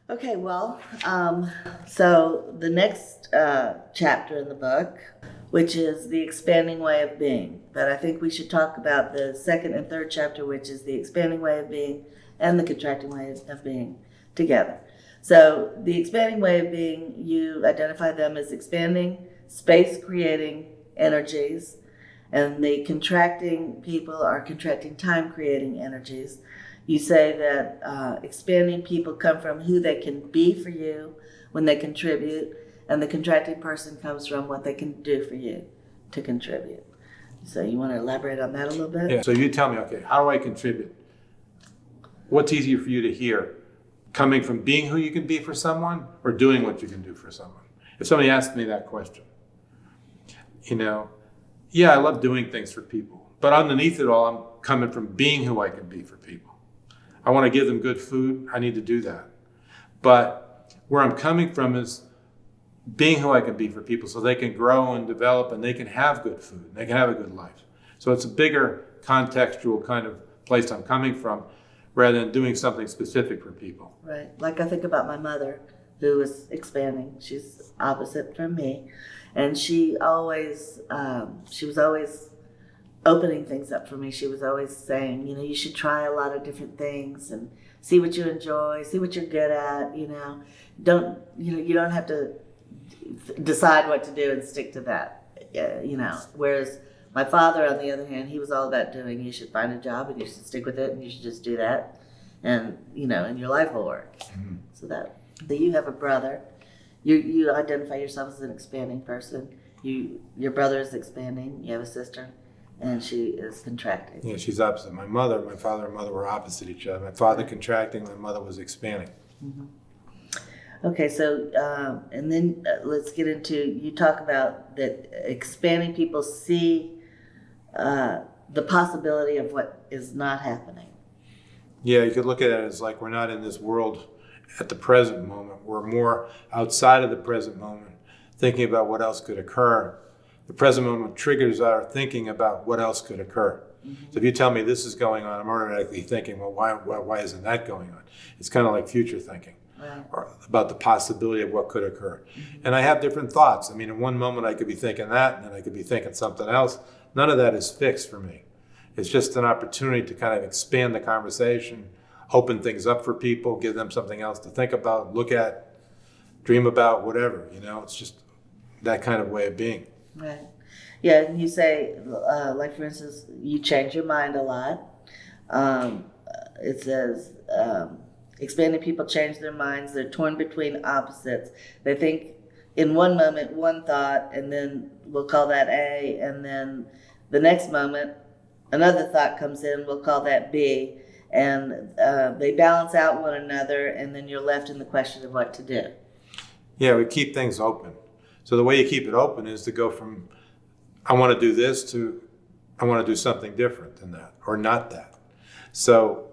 Okay, well, so the next chapter in the book, which is the expanding way of being, but I think we should talk about the second and third chapter, which is the expanding way of being and the contracting way of being together. So the expanding way of being, you identify them as expanding, space creating energies, and the contracting people are contracting time creating energies. You say that expanding people come from who they can be for you when they contribute, and the contracting person comes from what they can do for you to contribute. So you want to elaborate on that a little bit? Yeah. So you tell me, okay, how do I contribute? What's easier for you to hear? Coming from being who you can be for someone or doing what you can do for someone? If somebody asked me that question, yeah, I love doing things for people. But underneath it all, I'm coming from being who I can be for people. I want to give them good food. I need to do that. But where I'm coming from is being who I can be for people so they can grow and develop and they can have good food. And they can have a good life. So it's a bigger contextual kind of place I'm coming from rather than doing something specific for people. Right. Like I think about my mother who is expanding. She's opposite from me. And she was always opening things up for me. She was always saying, you should try a lot of different things and see what you enjoy, see what you're good at, you don't have to decide what to do and stick to that, whereas my father, on the other hand, he was all about doing, you should find a job and you should stick with it and you should just do that and, and your life will work. Mm-hmm. So that you have a brother, you identify yourself as an expanding person, your brother is expanding, you have a sister, and she is contracting. Yeah, she's opposite. My father and mother were opposite each other. My father contracting, my mother was expanding. Mm-hmm. Okay, so, and then let's get into, you talk about that expanding people see the possibility of what is not happening. Yeah, you could look at it as like we're not in this world at the present moment. We're more outside of the present moment, thinking about what else could occur. The present moment triggers our thinking about what else could occur. Mm-hmm. So if you tell me this is going on, I'm automatically thinking, well, why isn't that going on? It's kind of like future thinking, right, or about the possibility of what could occur. Mm-hmm. And I have different thoughts. I mean, in one moment I could be thinking that, and then I could be thinking something else. None of that is fixed for me. It's just an opportunity to kind of expand the conversation, open things up for people, give them something else to think about, look at, dream about, whatever. It's just that kind of way of being. Right. Yeah, and you say, like for instance, you change your mind a lot. It says, expanding people change their minds. They're torn between opposites. They think in one moment, one thought, and then we'll call that A, and then the next moment, another thought comes in, we'll call that B, and they balance out one another, and then you're left in the question of what to do. Yeah, we keep things open. So the way you keep it open is to go from, I want to do this to, I want to do something different than that, or not that. So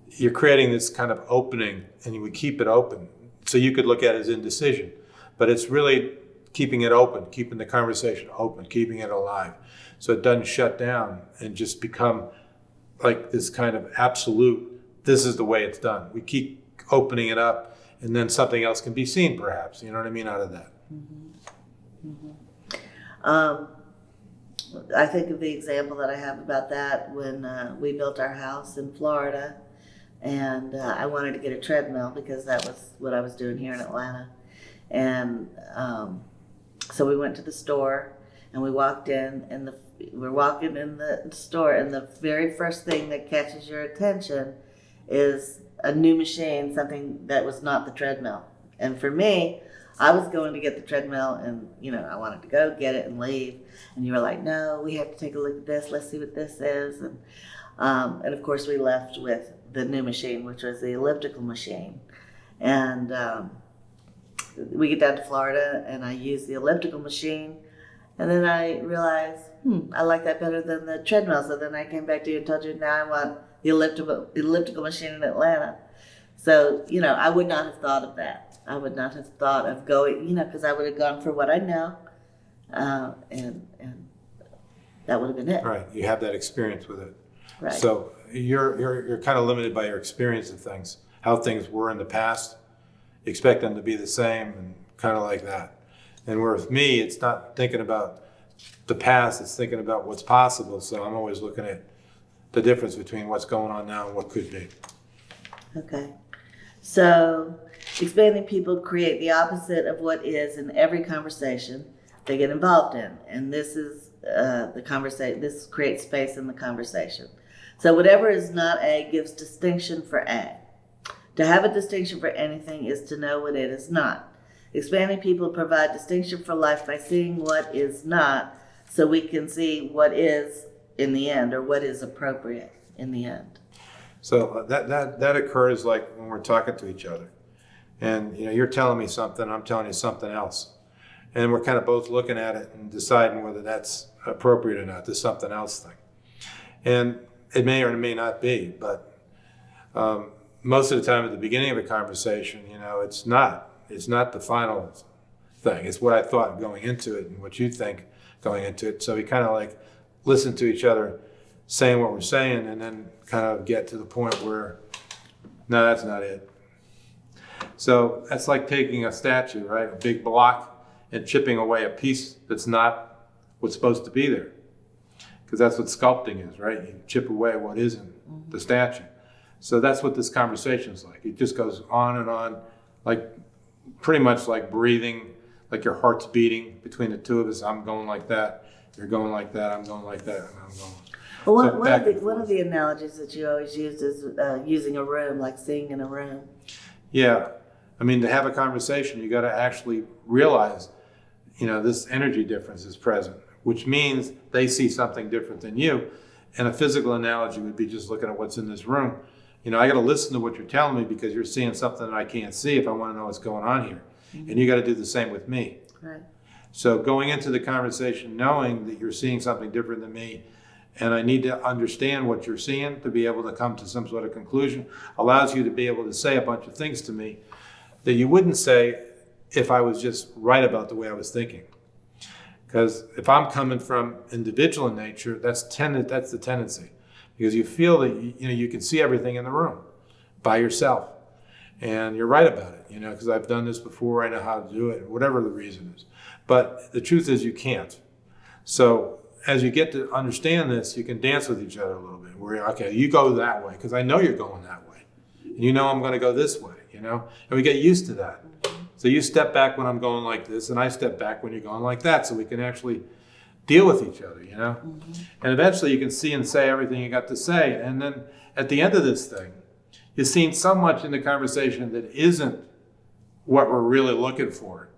you're creating this kind of opening, and we keep it open. So you could look at it as indecision, but it's really keeping it open, keeping the conversation open, keeping it alive. So it doesn't shut down and just become like this kind of absolute, this is the way it's done. We keep opening it up, and then something else can be seen perhaps, you know what I mean, out of that. Mm-hmm. Mm-hmm. I think of the example that I have about that when we built our house in Florida, and I wanted to get a treadmill because that was what I was doing here in Atlanta. And so we went to the store and we walked in, and we're walking in the store, and the very first thing that catches your attention is a new machine, something that was not the treadmill. And for me, I was going to get the treadmill, and I wanted to go get it and leave. And you were like, "No, we have to take a look at this. Let's see what this is." And of course, we left with the new machine, which was the elliptical machine. And we get down to Florida, and I use the elliptical machine, and then I realized, I like that better than the treadmill. So then I came back to you and told you, now I want the elliptical machine in Atlanta. So I would not have thought of that. I would not have thought of going, because I would have gone for what I know, and that would have been it. Right, you have that experience with it. Right. So you're kind of limited by your experience of things, how things were in the past, expect them to be the same and kind of like that. And where with me, it's not thinking about the past, it's thinking about what's possible. So I'm always looking at the difference between what's going on now and what could be. Okay. So expanding people create the opposite of what is in every conversation they get involved in. And this is the conversation, this creates space in the conversation. So whatever is not A gives distinction for A. To have a distinction for anything is to know what it is not. Expanding people provide distinction for life by seeing what is not, so we can see what is in the end, or what is appropriate in the end. So that occurs like when we're talking to each other. And you're telling me something, I'm telling you something else. And we're kind of both looking at it and deciding whether that's appropriate or not, this something else thing. And it may or may not be, but most of the time at the beginning of a conversation, it's not the final thing. It's what I thought going into it and what you think going into it. So we kind of like listen to each other saying what we're saying and then kind of get to the point where, no, that's not it. So that's like taking a statue, right? A big block and chipping away a piece that's not what's supposed to be there. Because that's what sculpting is, right? You chip away what isn't the statue. So that's what this conversation is like. It just goes on, like pretty much like breathing, like your heart's beating between the two of us. I'm going like that, you're going like that, I'm going like that, and I'm going. Well, So one of the analogies that you always use is using a room, like seeing in a room. Yeah. I mean, to have a conversation, you got to actually realize, this energy difference is present, which means they see something different than you. And a physical analogy would be just looking at what's in this room. I got to listen to what you're telling me because you're seeing something that I can't see if I want to know what's going on here. Mm-hmm. And you got to do the same with me. Right. So going into the conversation knowing that you're seeing something different than me, and I need to understand what you're seeing to be able to come to some sort of conclusion, allows you to be able to say a bunch of things to me that you wouldn't say if I was just right about the way I was thinking. Because if I'm coming from individual in nature, that's the tendency. Because you feel that you can see everything in the room by yourself. And you're right about it, because I've done this before, I know how to do it, whatever the reason is. But the truth is you can't. So as you get to understand this, you can dance with each other a little bit. Where, okay, you go that way, because I know you're going that way. And I'm going to go this way, and we get used to that. So you step back when I'm going like this, and I step back when you're going like that, so we can actually deal with each other, Mm-hmm. And eventually you can see and say everything you got to say. And then at the end of this thing, you've seen so much in the conversation that isn't what we're really looking for.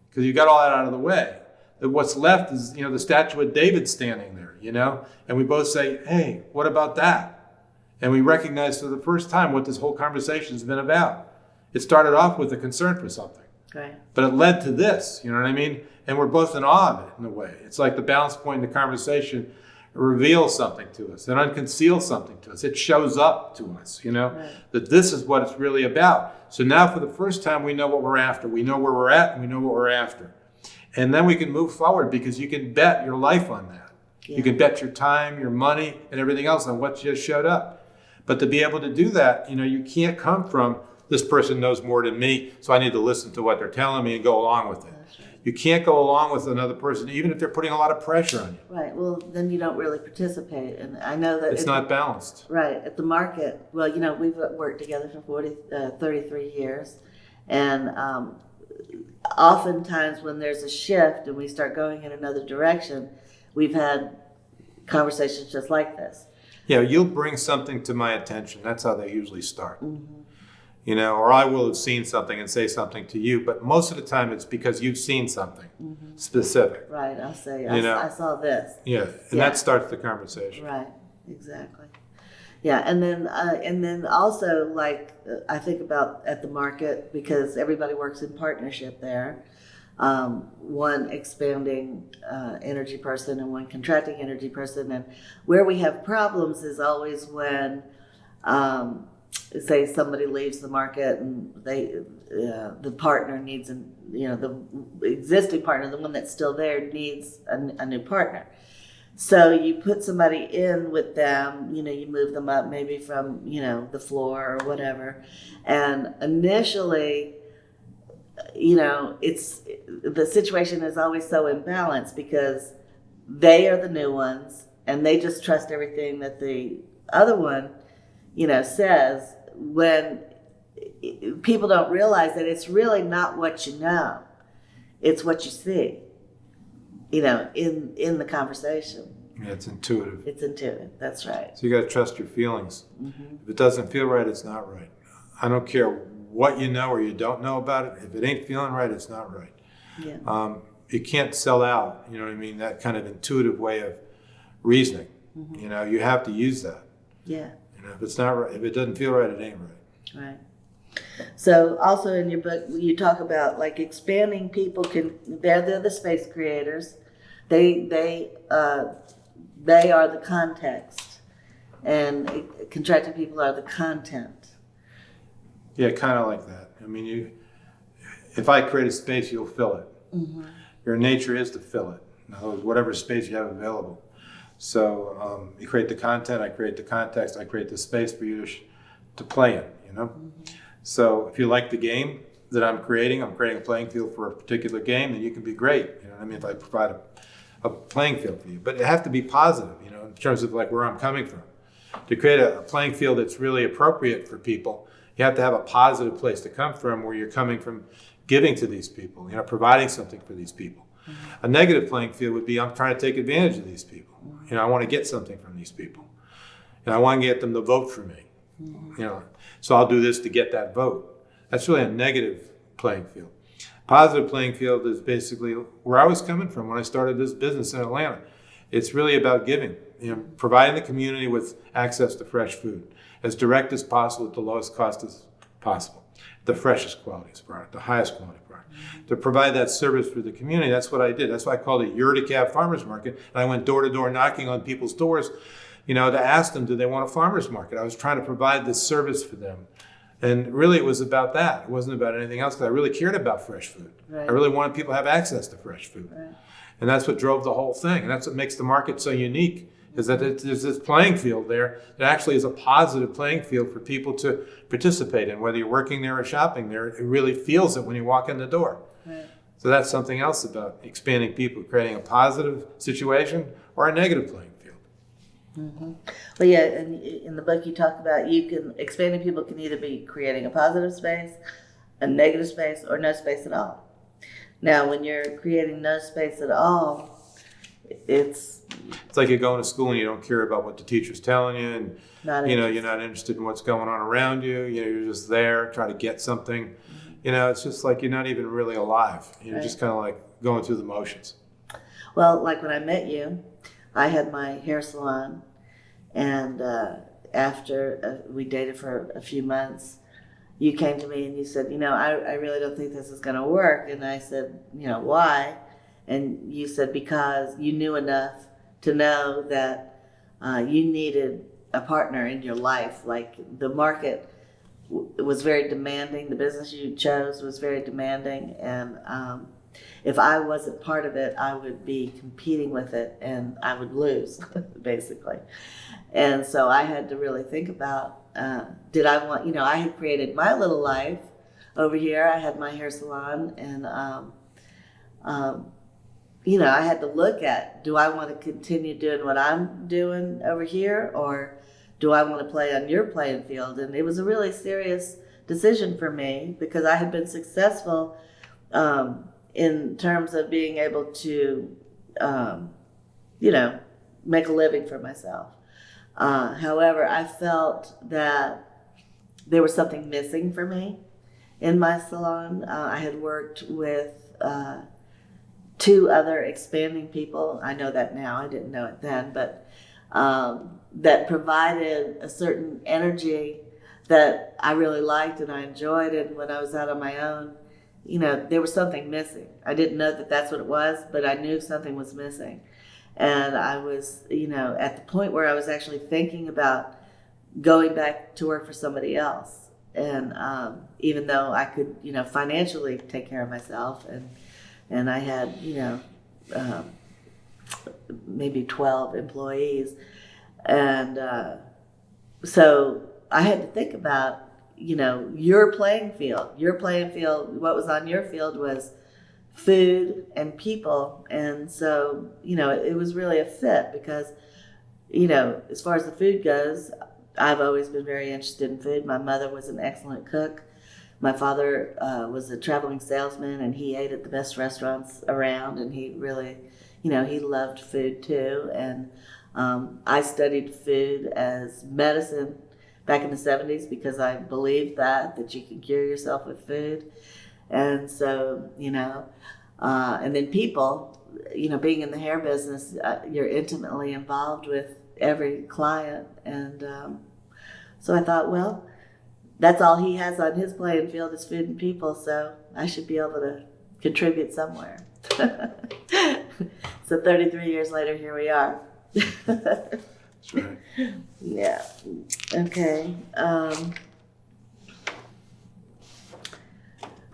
Because you got all that out of the way. That what's left is, the statue of David standing there, And we both say, hey, what about that? And we recognize for the first time what this whole conversation has been about. It started off with a concern for something. Right. But it led to this, you know what I mean? And we're both in awe of it in a way. It's like the balance point in the conversation reveals something to us. It unconceals something to us. It shows up to us, Right. That this is what it's really about. So now for the first time, we know what we're after. We know where we're at and we know what we're after. And then we can move forward because you can bet your life on that. Yeah. You can bet your time, your money, and everything else on what just showed up. But to be able to do that, you can't come from this person knows more than me, so I need to listen to what they're telling me and go along with it. That's right. You can't go along with another person, even if they're putting a lot of pressure on you. Right. Well, then you don't really participate. And I know that it's not balanced. Right. At the market, well, we've worked together for 33 years. And oftentimes when there's a shift and we start going in another direction, we've had conversations just like this. Yeah, you'll bring something to my attention. That's how they usually start. Mm-hmm. Or I will have seen something and say something to you, but most of the time it's because you've seen something specific. Right, I'll say, I saw this. Yeah, and that starts the conversation. Right, exactly. Yeah, and then also, like, I think about at the market, because everybody works in partnership there, one expanding energy person and one contracting energy person, and where we have problems is always when say somebody leaves the market and the partner needs the existing partner, the one that's still there, needs a new partner. So you put somebody in with them, you move them up maybe from the floor or whatever, and initially it's the situation is always so imbalanced because they are the new ones and they just trust everything that the other one, says, when people don't realize that it's really not what you know, it's what you see, in the conversation. Yeah, it's intuitive. It's intuitive. That's right. So you got to trust your feelings. Mm-hmm. If it doesn't feel right, it's not right. I don't care what you know or you don't know about it. If it ain't feeling right, it's not right. Yeah. You can't sell out. You know what I mean? That kind of intuitive way of reasoning. Mm-hmm. You have to use that. Yeah. If it's not right, if it doesn't feel right, it ain't right. Right. So also in your book, you talk about like expanding people they're the space creators. They are the context, and contracted people are the content. Yeah, kind of like that. I mean, if I create a space, you'll fill it. Mm-hmm. Your nature is to fill it. In other words, whatever space you have available. So you create the content, I create the context, I create the space for you to play in, Mm-hmm. So if you like the game that I'm creating a playing field for a particular game, then you can be great. You know what I mean? If I provide a playing field for you. But it has to be positive, in terms of like where I'm coming from. To create a playing field that's really appropriate for people, you have to have a positive place to come from where you're coming from, giving to these people, providing something for these people. Mm-hmm. A negative playing field would be I'm trying to take advantage of these people. Mm-hmm. I want to get something from these people. And I want to get them to vote for me. Mm-hmm. So I'll do this to get that vote. That's really a negative playing field. Positive playing field is basically where I was coming from when I started this business in Atlanta. It's really about giving, providing the community with access to fresh food as direct as possible at the lowest cost as possible, the freshest quality product, the highest quality product. Mm-hmm. To provide that service for the community, that's what I did. That's why I called it Yurticab Farmers Market. And I went door to door knocking on people's doors, to ask them, do they want a farmer's market? I was trying to provide this service for them. And really it was about that. It wasn't about anything else because I really cared about fresh food. Right. I really wanted people to have access to fresh food. Right. And that's what drove the whole thing. And that's what makes the market so unique, is that there's this playing field there that actually is a positive playing field for people to participate in. Whether you're working there or shopping there, it really feels it when you walk in the door. Right. So that's something else about expanding people, creating a positive situation or a negative playing field. Mm-hmm. Well, yeah, and in the book you talk about expanding people can either be creating a positive space, a negative space, or no space at all. Now, when you're creating no space at all, it's like you're going to school and you don't care about what the teacher's telling you, and you're not interested in what's going on around you. You're just there trying to get something. Mm-hmm. It's just like you're not even really alive. You're right. Just kind of like going through the motions. Well, like when I met you, I had my hair salon, and after we dated for a few months, you came to me and you said, I really don't think this is going to work. And I said, why? And you said, because you knew enough to know that you needed a partner in your life. Like the market was very demanding. The business you chose was very demanding. And if I wasn't part of it, I would be competing with it and I would lose, basically. And so I had to really think about, did I want, I had created my little life over here. I had my hair salon and, I had to look at, do I want to continue doing what I'm doing over here, or do I want to play on your playing field? And it was a really serious decision for me because I had been successful in terms of being able to, make a living for myself. However, I felt that there was something missing for me in my salon. I had worked with 2 other expanding people. I know that now. I didn't know it then, but that provided a certain energy that I really liked and I enjoyed. And when I was out on my own, there was something missing. I didn't know that that's what it was, but I knew something was missing. And I was, at the point where I was actually thinking about going back to work for somebody else. And even though I could, financially take care of myself, and I had, maybe 12 employees. And so I had to think about, your playing field. Your playing field, what was on your field was food and people. And so, it was really a fit because, as far as the food goes, I've always been very interested in food. My mother was an excellent cook. My father was a traveling salesman, and he ate at the best restaurants around, and he really, he loved food too. And I studied food as medicine back in the 70s because I believed that you can cure yourself with food. And so, and then people, being in the hair business, you're intimately involved with every client. And so I thought, well, that's all he has on his playing field is food and people, so I should be able to contribute somewhere. So 33 years later, here we are. That's right. Yeah. Okay.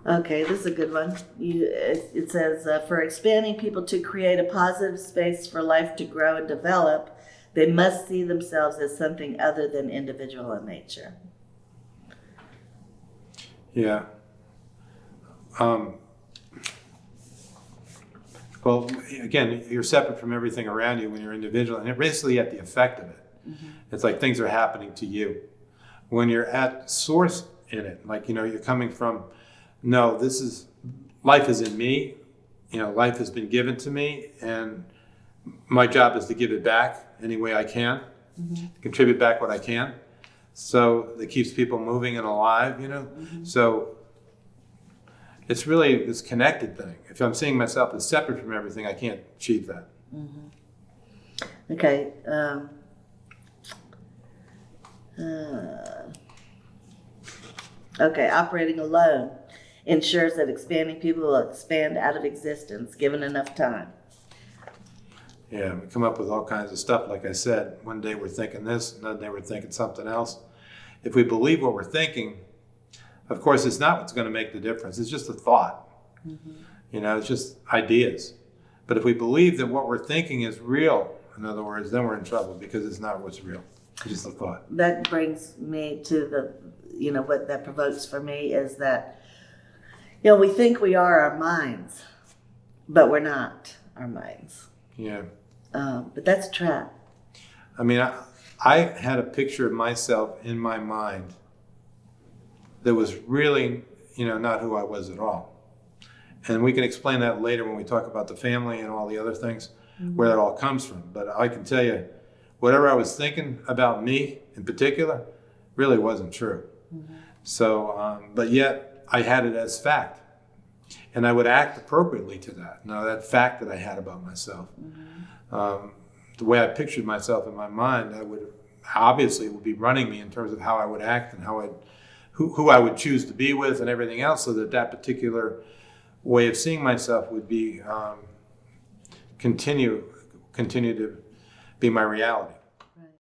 Okay, this is a good one. It says, for expanding people to create a positive space for life to grow and develop, they must see themselves as something other than individual in nature. Yeah. Well, again, you're separate from everything around you when you're individual, and basically you have the effect of it. Mm-hmm. It's like things are happening to you. When you're at source in it, like, you're coming from, no, life is in me, life has been given to me, and my job is to give it back any way I can, mm-hmm. contribute back what I can. So it keeps people moving and alive, Mm-hmm. So it's really this connected thing. If I'm seeing myself as separate from everything, I can't achieve that. Mm-hmm. Okay. Okay, operating alone ensures that expanding people will expand out of existence given enough time. Yeah, we come up with all kinds of stuff. Like I said, one day we're thinking this, another day we're thinking something else. If we believe what we're thinking, of course, it's not what's going to make the difference. It's just a thought. Mm-hmm. It's just ideas. But if we believe that what we're thinking is real, in other words, then we're in trouble because it's not what's real. It's just a thought. That brings me to what that provokes for me is that, we think we are our minds, but we're not our minds. Yeah. But that's a trap. I mean, I had a picture of myself in my mind that was really, not who I was at all. And we can explain that later when we talk about the family and all the other things, mm-hmm. where that all comes from. But I can tell you, whatever I was thinking about me in particular really wasn't true. Mm-hmm. So, but yet I had it as fact. And I would act appropriately to that. Now, that fact that I had about myself. Mm-hmm. The way I pictured myself in my mind, it would be running me in terms of how I would act and who I would choose to be with and everything else, so that particular way of seeing myself would be continue to be my reality.